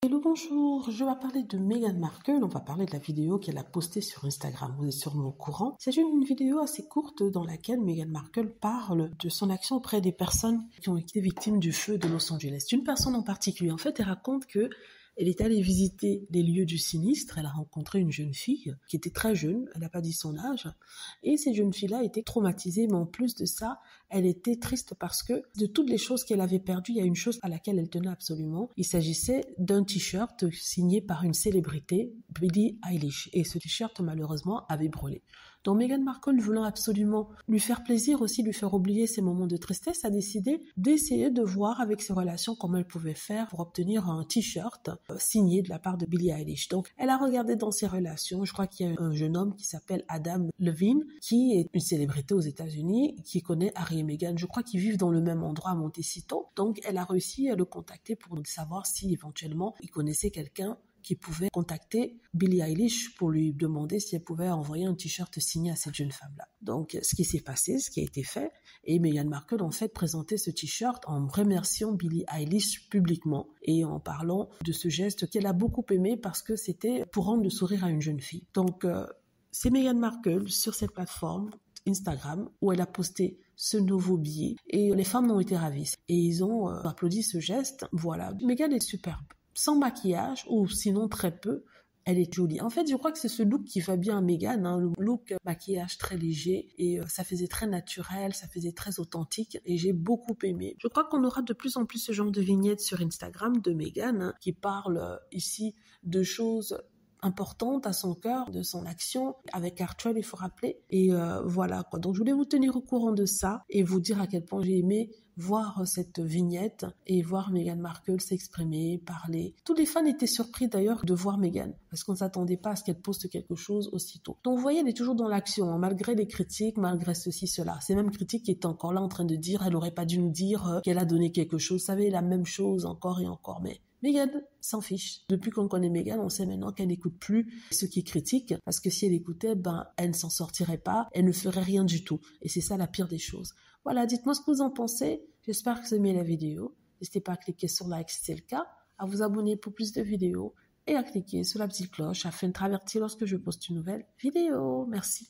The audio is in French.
Hello, bonjour, je vais parler de Meghan Markle, on va parler de la vidéo qu'elle a postée sur Instagram, vous êtes sûrement au courant. C'est une vidéo assez courte dans laquelle Meghan Markle parle de son action auprès des personnes qui ont été victimes du feu de Los Angeles. D'une personne en particulier, en fait, elle raconte que elle est allée visiter les lieux du sinistre, elle a rencontré une jeune fille qui était très jeune, elle n'a pas dit son âge, et cette jeune fille-là était traumatisée, mais en plus de ça, elle était triste parce que de toutes les choses qu'elle avait perdues, il y a une chose à laquelle elle tenait absolument. Il s'agissait d'un t-shirt signé par une célébrité, Billie Eilish, et ce t-shirt malheureusement avait brûlé. Donc Meghan Markle, voulant absolument lui faire plaisir, aussi lui faire oublier ses moments de tristesse, a décidé d'essayer de voir avec ses relations comment elle pouvait faire pour obtenir un t-shirt signé de la part de Billie Eilish. Donc elle a regardé dans ses relations, je crois qu'il y a un jeune homme qui s'appelle Adam Levine, qui est une célébrité aux États-Unis, qui connaît Harry et Meghan. Je crois qu'ils vivent dans le même endroit à Montecito. Donc elle a réussi à le contacter pour savoir si éventuellement il connaissait quelqu'un qui pouvait contacter Billie Eilish pour lui demander si elle pouvait envoyer un t-shirt signé à cette jeune femme-là. Donc, ce qui s'est passé, ce qui a été fait, et Meghan Markle, en fait, présentait ce t-shirt en remerciant Billie Eilish publiquement et en parlant de ce geste qu'elle a beaucoup aimé parce que c'était pour rendre le sourire à une jeune fille. Donc, c'est Meghan Markle sur cette plateforme Instagram où elle a posté ce nouveau billet et les femmes ont été ravies et ils ont applaudi ce geste. Voilà, Meghan est superbe. Sans maquillage, ou sinon très peu, elle est jolie. En fait, je crois que c'est ce look qui va bien à Meghan, hein, le look maquillage très léger, et ça faisait très naturel, ça faisait très authentique, et j'ai beaucoup aimé. Je crois qu'on aura de plus en plus ce genre de vignettes sur Instagram de Meghan, hein, qui parle ici de choses importante à son cœur, de son action avec Archwell, il faut rappeler. Et voilà quoi. Donc je voulais vous tenir au courant de ça et vous dire à quel point j'ai aimé voir cette vignette et voir Meghan Markle s'exprimer, parler. Tous les fans étaient surpris d'ailleurs de voir Meghan parce qu'on ne s'attendait pas à ce qu'elle poste quelque chose aussitôt. Donc vous voyez, elle est toujours dans l'action, hein, malgré les critiques, malgré ceci, cela. Ces mêmes critiques qui étaient encore là en train de dire, elle n'aurait pas dû nous dire qu'elle a donné quelque chose. Vous savez, la même chose encore et encore. Mais Meghan s'en fiche. Depuis qu'on connaît Meghan, on sait maintenant qu'elle n'écoute plus ceux qui critiquent, parce que si elle écoutait, elle ne s'en sortirait pas, elle ne ferait rien du tout. Et c'est ça la pire des choses. Voilà, dites-moi ce que vous en pensez. J'espère que vous aimez la vidéo. N'hésitez pas à cliquer sur like si c'est le cas, à vous abonner pour plus de vidéos et à cliquer sur la petite cloche afin de être averti lorsque je poste une nouvelle vidéo. Merci.